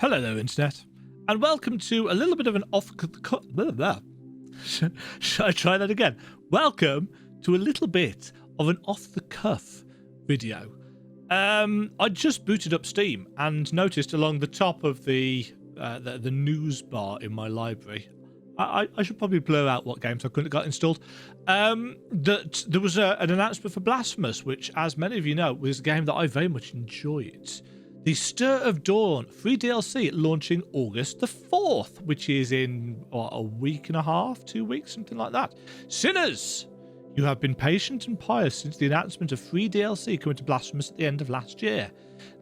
Hello there, Internet, and welcome to a little bit of an Should I try that again? Welcome to a little bit of an off-the-cuff video. I just booted up Steam and noticed along the top of the news bar in my library, I should probably blur out what games I couldn't have got installed, that there was an announcement for Blasphemous, which, as many of you know, was a game that I very much enjoyed. The Stir of Dawn free DLC launching August the 4th, which is in a week and a half, 2 weeks, something like that. Sinners, you have been patient and pious since the announcement of free DLC coming to Blasphemous at the end of last year.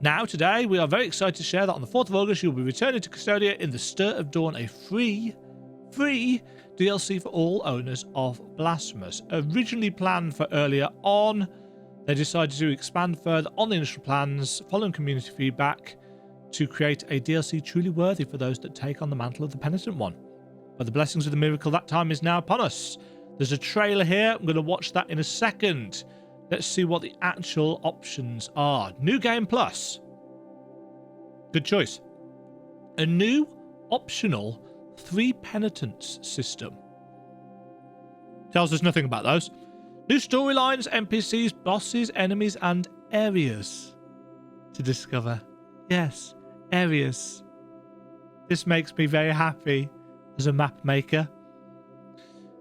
Now, today, we are very excited to share that on the 4th of August, you'll be returning to Custodia in the Stir of Dawn, a free DLC for all owners of Blasphemous. Originally planned for earlier on, they decided to expand further on the initial plans, following community feedback, to create a DLC truly worthy for those that take on the mantle of the Penitent One. But the blessings of the miracle, that time is now upon us. There's a trailer here. I'm going to watch that in a second. Let's see what the actual options are. New Game Plus. Good choice. A new optional 3 penitence system. Tells us nothing about those. New storylines, NPCs, bosses, enemies, and areas to discover. Yes, areas. This makes me very happy as a map maker.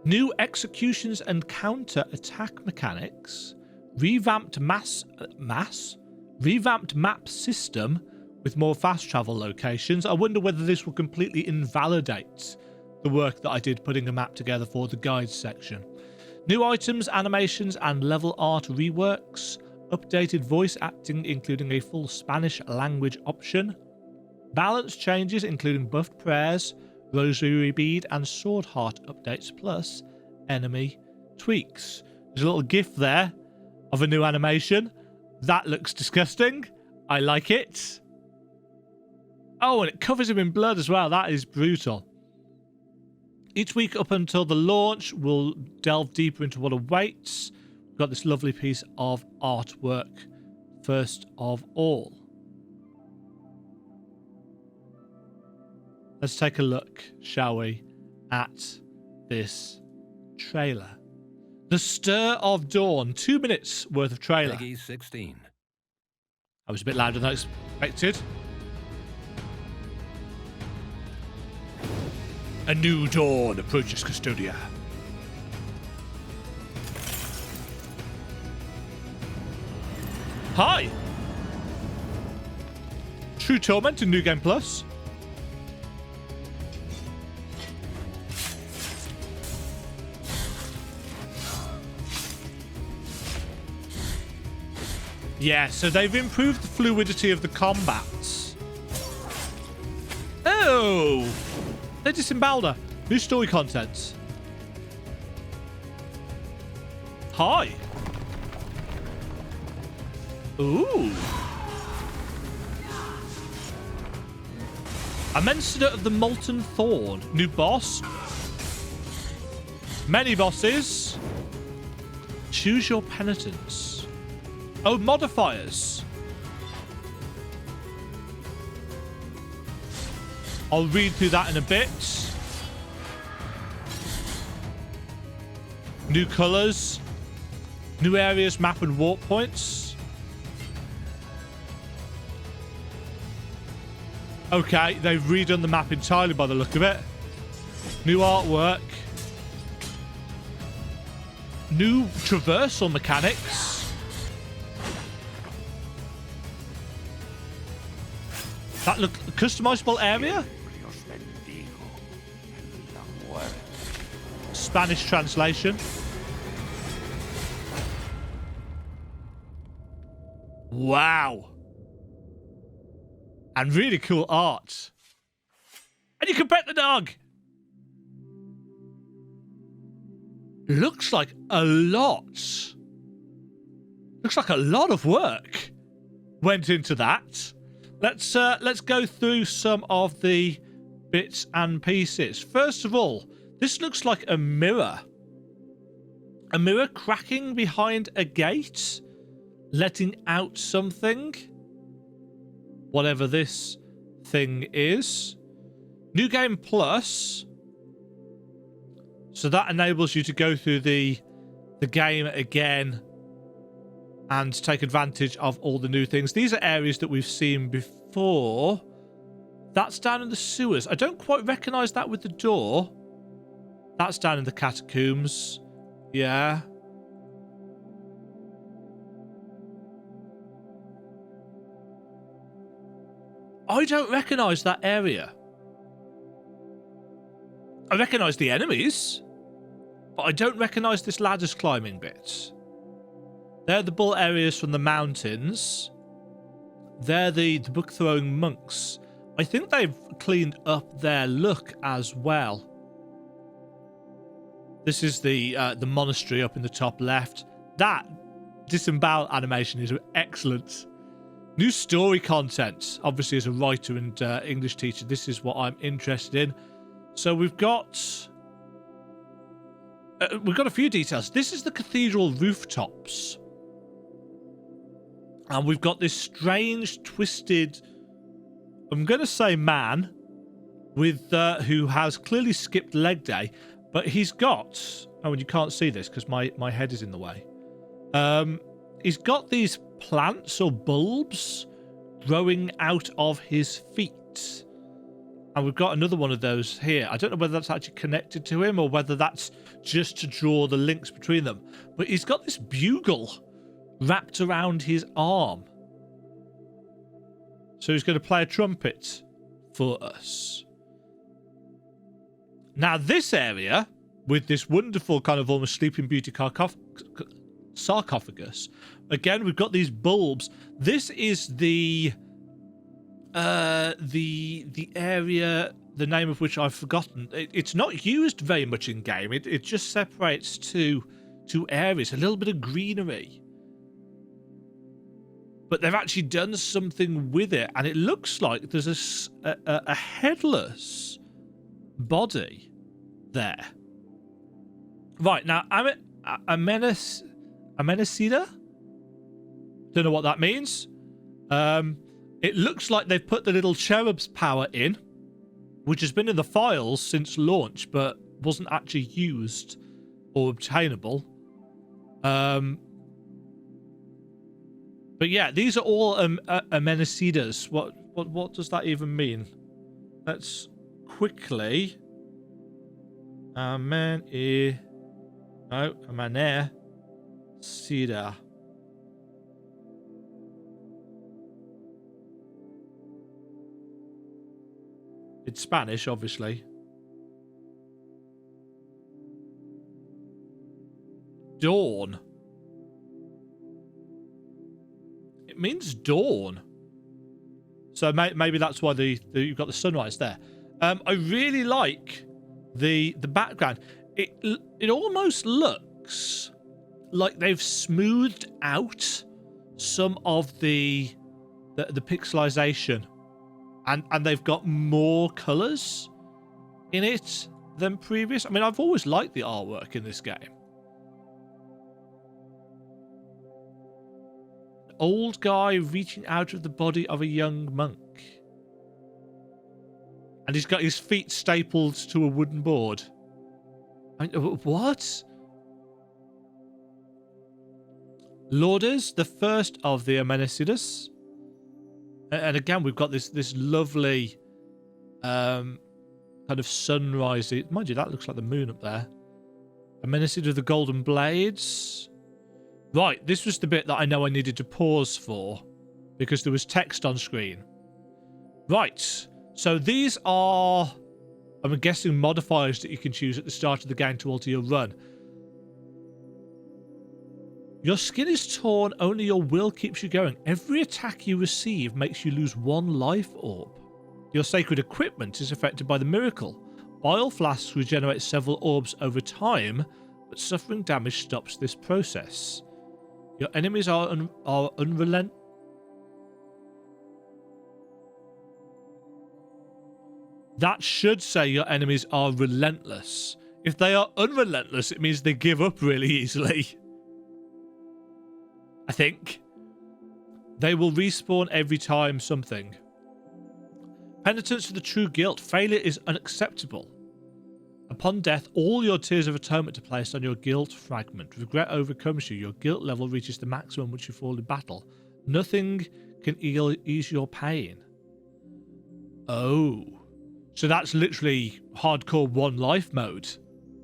New executions and counter attack mechanics. Revamped revamped map system with more fast travel locations. I wonder whether this will completely invalidate the work that I did putting a map together for the guides section. New items, animations, and level art reworks. Updated voice acting, including a full Spanish language option. Balance changes, including buffed prayers, rosary bead, and sword heart updates, plus enemy tweaks. There's a little gif there of a new animation. That looks disgusting. I like it. Oh, and it covers him in blood as well. That is brutal. Each week up until the launch, we'll delve deeper into what awaits. We've got this lovely piece of artwork first of all. Let's take a look, shall we, at this trailer. The Stir of Dawn, 2 minutes worth of trailer. Peggy 16. I was a bit louder than I expected. A new dawn approaches Custodia. Hi! True Torment in New Game Plus. Yeah, so they've improved the fluidity of the combats. Oh! They disemboweled her. New story content. Hi. Ooh. Immensity of the Molten Thorn. New boss. Many bosses. Choose your penitence. Oh, modifiers. I'll read through that in a bit. New colours. New areas, map and warp points. Okay, they've redone the map entirely by the look of it. New artwork. New traversal mechanics. That look customizable area. Spanish translation. Wow. And really cool art. And you can pet the dog. Looks like a lot. Looks like a lot of work went into that. Let's go through some of the bits and pieces. First of all, this looks like a mirror. A mirror cracking behind a gate, letting out something. Whatever this thing is New Game Plus. So that enables you to go through the game again and take advantage of all the new things. These are areas that we've seen before. That's down in the sewers. I don't quite recognise that with the door. That's down in the catacombs. Yeah. I don't recognise that area. I recognise the enemies, but I don't recognise this ladders climbing bit. They're the bull areas from the mountains. They're the book throwing monks. I think they've cleaned up their look as well. This is the monastery up in the top left. That disembowel animation is excellent. New story content. Obviously, as a writer and English teacher, this is what I'm interested in. So we've got a few details. This is the cathedral rooftops, and we've got this strange, twisted, I'm going to say man, with who has clearly skipped leg day, but he's got. Oh, and you can't see this because my head is in the way. He's got these plants or bulbs growing out of his feet. And we've got another one of those here. I don't know whether that's actually connected to him or whether that's just to draw the links between them. But he's got this bugle wrapped around his arm. So he's going to play a trumpet for us. Now this area, with this wonderful kind of almost Sleeping Beauty sarcophagus, again, we've got these bulbs. This is the area, the name of which I've forgotten. It's not used very much in game. It just separates two areas, a little bit of greenery. But they've actually done something with it, and it looks like there's a headless body there. Right, now, Amenacida? Don't know what that means. It looks like they've put the little cherub's power in, which has been in the files since launch, but wasn't actually used or obtainable. But yeah, these are all Amenacidas. What does that even mean? Let's quickly. Amenacida. It's Spanish, obviously. Dawn. It means dawn. So maybe that's why you've got the sunrise there. I really like the background. It almost looks like they've smoothed out some of the pixelization, and they've got more colors in it than previous. I mean, I've always liked the artwork in this game. An old guy reaching out of the body of a young monk, and he's got his feet stapled to a wooden board. I mean, what? Lourdes, the first of the Amenacidas. And again, we've got this lovely kind of sunrise. Mind you, that looks like the moon up there. Amenacida of the Golden Blades. Right, this was the bit that I know I needed to pause for because there was text on screen. Right, so these are, I'm guessing, modifiers that you can choose at the start of the game to alter your run. Your skin is torn, only your will keeps you going. Every attack you receive makes you lose one life orb. Your sacred equipment is affected by the miracle. Bile flasks regenerate several orbs over time, but suffering damage stops this process. Your enemies are unrelenting. That should say your enemies are relentless. If they are unrelentless, it means they give up really easily. I think. They will respawn every time something. Penitence for the true guilt. Failure is unacceptable. Upon death, all your tears of atonement are placed on your guilt fragment. Regret overcomes you. Your guilt level reaches the maximum which you fall in battle. Nothing can ease your pain. Oh. So that's literally hardcore one life mode.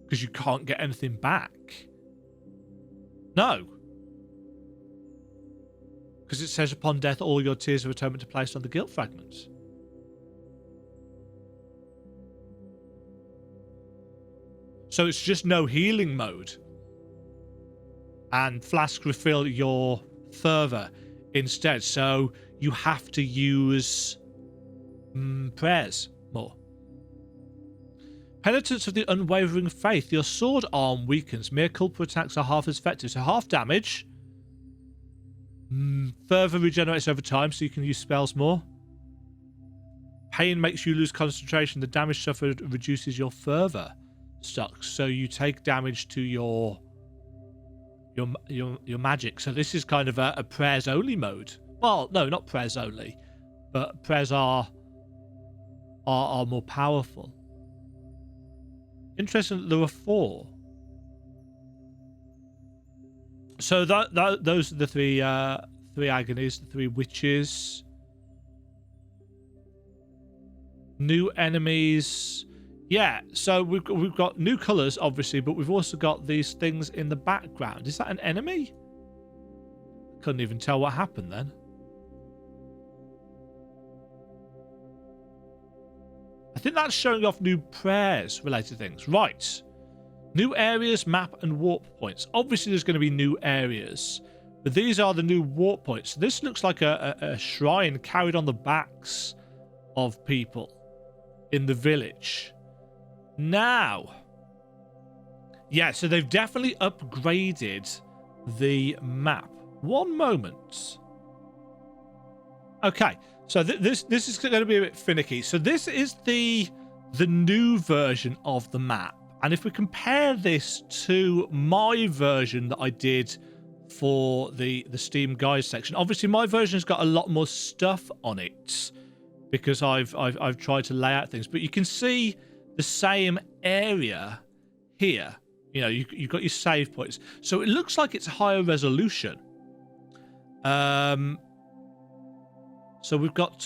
Because you can't get anything back. No. Because it says upon death, all your tears of atonement are placed on the guilt fragments. So it's just no healing mode. And flask refill your fervor instead. So you have to use prayers more. Penitence of the unwavering faith. Your sword arm weakens. Mere culprit attacks are half as effective. So half damage. Fervor regenerates over time, so you can use spells more. Pain makes you lose concentration. The damage suffered reduces your fervor stocks, so you take damage to your magic. So this is kind of a prayers only mode. Well, no, not prayers only, but prayers are more powerful. Interesting that there were 4. So those are the three agonies, the 3 witches. New enemies. Yeah, so we've got new colours, obviously, but we've also got these things in the background. Is that an enemy? Couldn't even tell what happened then. I think that's showing off new prayers related things. Right. New areas, map, and warp points. Obviously, there's going to be new areas, but these are the new warp points. This looks like a shrine carried on the backs of people in the village. Now, yeah, so they've definitely upgraded the map. One moment. Okay, so this is going to be a bit finicky. So this is the new version of the map. And if we compare this to my version that I did for the Steam guide section, obviously my version's got a lot more stuff on it because I've tried to lay out things. But you can see the same area here. You know, you've got your save points, so it looks like it's higher resolution. So we've got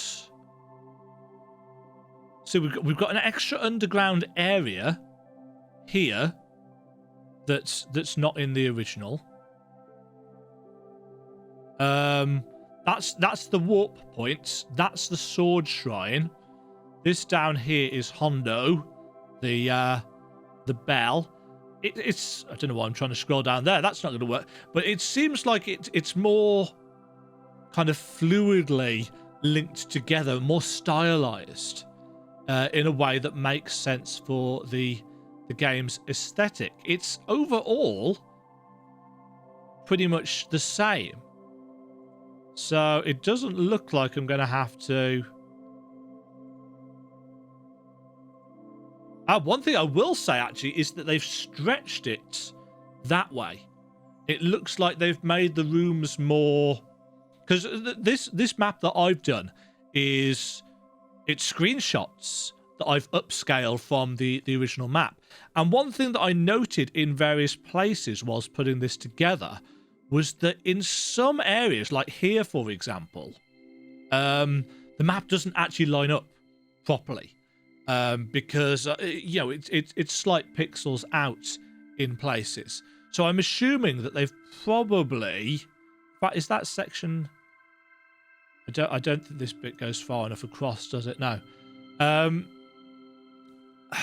an extra underground area here that's not in the original. That's the warp point. That's the sword shrine. This down here is Hondo, the bell. It's I don't know why I'm trying to scroll down there. That's not going to work. But it seems like it's more kind of fluidly linked together, more stylized in a way that makes sense for the game's aesthetic. It's overall pretty much the same. So it doesn't look like I'm going to have to... one thing I will say, actually, is that they've stretched it that way. It looks like they've made the rooms more... Because this map that I've done it's screenshots that I've upscaled from the original map. And one thing that I noted in various places whilst putting this together was that in some areas, like here, for example, the map doesn't actually line up properly because you know it's slight pixels out in places. So I'm assuming that they've probably... In fact, is that section... I don't think this bit goes far enough across, does it? No.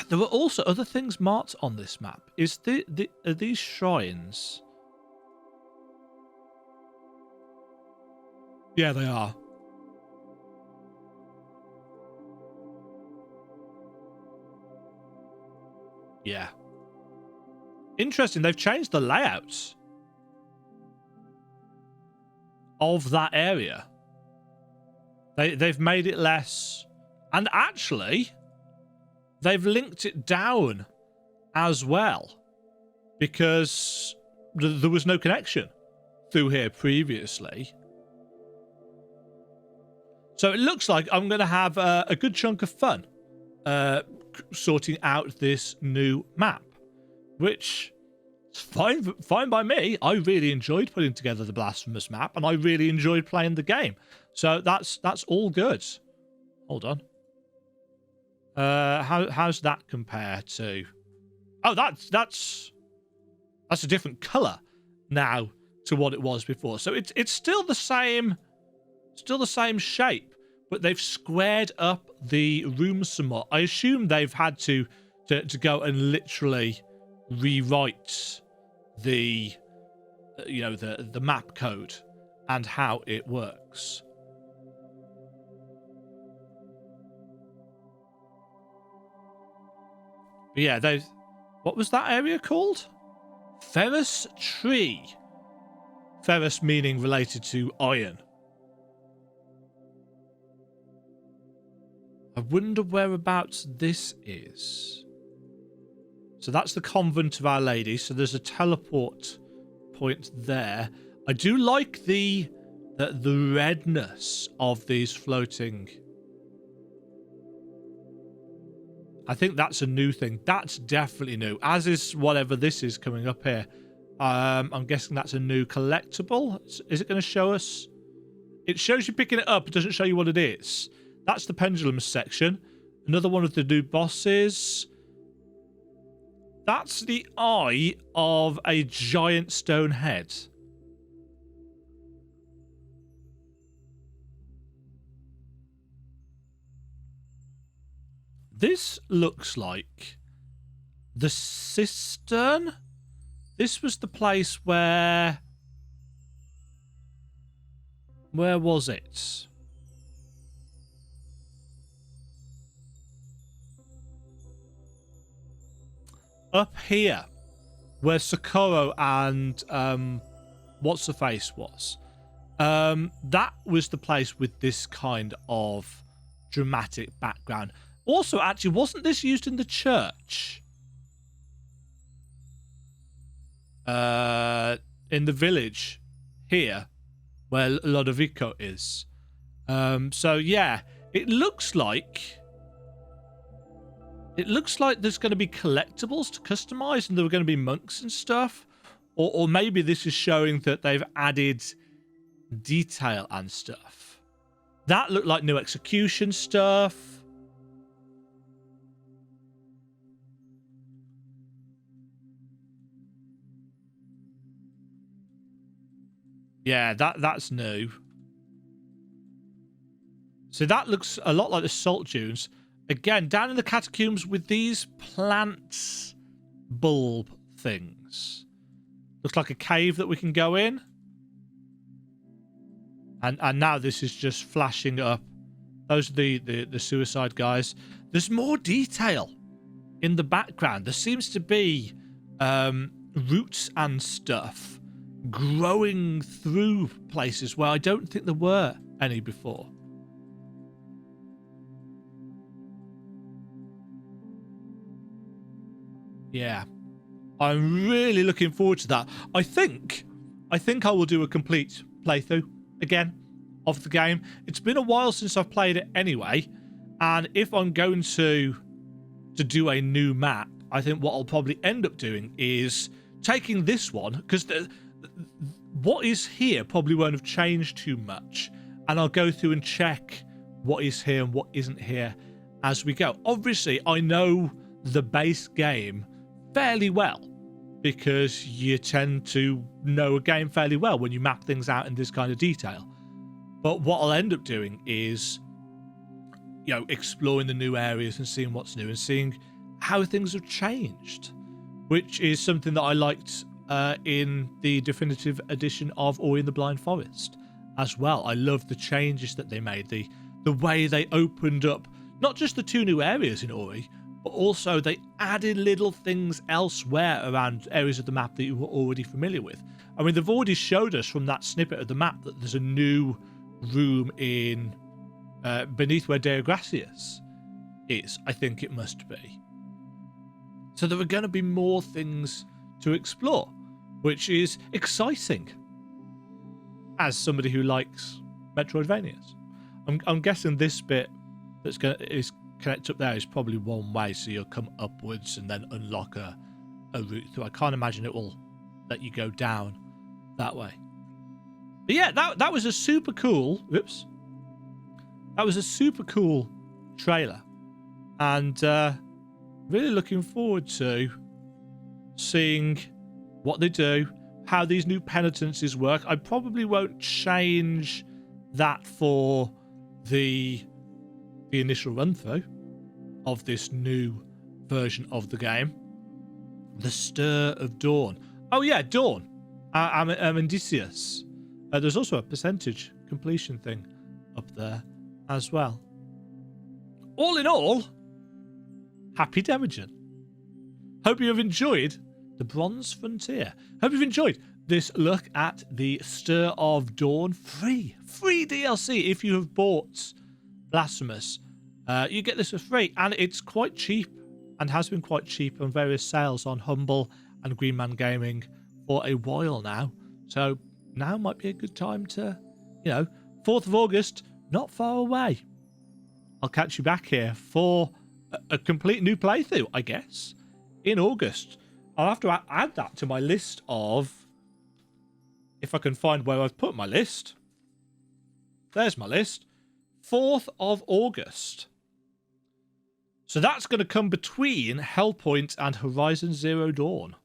There were also other things marked on this map. Are these shrines? Yeah, they are. Yeah. Interesting. They've changed the layouts of that area. They've made it less... And actually, they've linked it down as well. Because there was no connection through here previously. So it looks like I'm going to have a good chunk of fun sorting out this new map, which is fine by me. I really enjoyed putting together the Blasphemous map, and I really enjoyed playing the game. So that's all good. Hold on. How's that compare to? Oh, that's a different color now to what it was before. So it's still the same shape, but they've squared up the rooms some more. I assume they've had to go and literally rewrite the the map code and how it works. But yeah, what was that area called? Ferrous Tree. Ferrous meaning related to iron. I wonder whereabouts this is. So that's the Convent of Our Lady. So there's a teleport point there. I do like the redness of these floating. I think that's a new thing. That's definitely new, as is whatever this is coming up here. I'm guessing that's a new collectible. Is it going to show us? It shows you picking it up. It doesn't show you what it is. That's the pendulum section. Another one of the new bosses. That's the eye of a giant stone head. This looks like the cistern. This was the place where was it? Up here, where Socorro and what's the face was. That was the place with this kind of dramatic background. Also, actually, wasn't this used in the church? In the village here, where Lodovico is. So yeah, it looks like there's going to be collectibles to customize, and there are going to be monks and stuff, or maybe this is showing that they've added detail and stuff. That looked like new execution stuff. Yeah, that's new. So that looks a lot like the salt dunes. Again, down in the catacombs with these plant bulb things. Looks like a cave that we can go in. And now this is just flashing up. Those are the suicide guys. There's more detail in the background. There seems to be roots and stuff growing through places where I don't think there were any before. Yeah, I'm really looking forward to that. I think I will do a complete playthrough again of the game. It's been a while since I've played it anyway, and if I'm going to do a new map, I think what I'll probably end up doing is taking this one, because what is here probably won't have changed too much, and I'll go through and check what is here and what isn't here as we go. Obviously, I know the base game fairly well, because you tend to know a game fairly well when you map things out in this kind of detail. But what I'll end up doing is, exploring the new areas and seeing what's new and seeing how things have changed, which is something that I liked in the definitive edition of Ori and the Blind Forest as well. I love the changes that they made, the way they opened up not just the two new areas in Ori, but also they added little things elsewhere around areas of the map that you were already familiar with. I mean, they've already showed us from that snippet of the map that there's a new room in beneath where Deo Gracias is, I think it must be. So there are going to be more things to explore, which is exciting as somebody who likes Metroidvanias. I'm guessing this bit is connected up there is probably one way, so you'll come upwards and then unlock a route through. I can't imagine it will let you go down that way. But yeah, that was a super cool. Whoops. That was a super cool trailer, and really looking forward to seeing what they do, how these new penitences work. I probably won't change that for the initial run through of this new version of the game. The Stir of Dawn. Oh yeah, Dawn. I'm Indicious. There's also a percentage completion thing up there as well. All in all, happy Demajen. Hope you have enjoyed the Bronze Frontier. Hope you've enjoyed this look at the Stir of Dawn. Free DLC if you have bought Blasphemous. You get this for free, and it's quite cheap, and has been quite cheap on various sales on Humble and Green Man Gaming for a while now. So now might be a good time to, 4th of August, not far away. I'll catch you back here for a complete new playthrough, I guess, in August. I'll have to add that to my list of, if I can find where I've put my list. There's my list. 4th of August. So that's going to come between Hellpoint and Horizon Zero Dawn.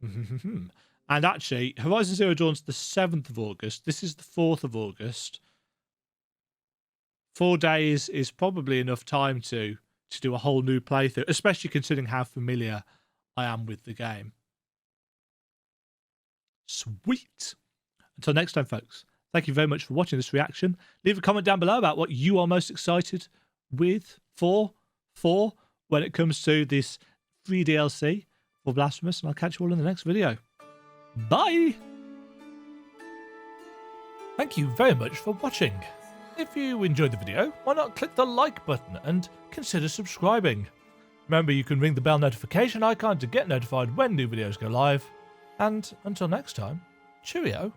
And actually, Horizon Zero Dawn's the 7th of August. This is the 4th of August. 4 days is probably enough time to do a whole new playthrough, especially considering how familiar I am with the game. Sweet. Until next time, folks, thank you very much for watching this reaction. Leave a comment down below about what you are most excited for when it comes to this free DLC for Blasphemous, and I'll catch you all in the next video. Bye! Thank you very much for watching. If you enjoyed the video, why not click the like button and consider subscribing. Remember, you can ring the bell notification icon to get notified when new videos go live. And until next time, cheerio.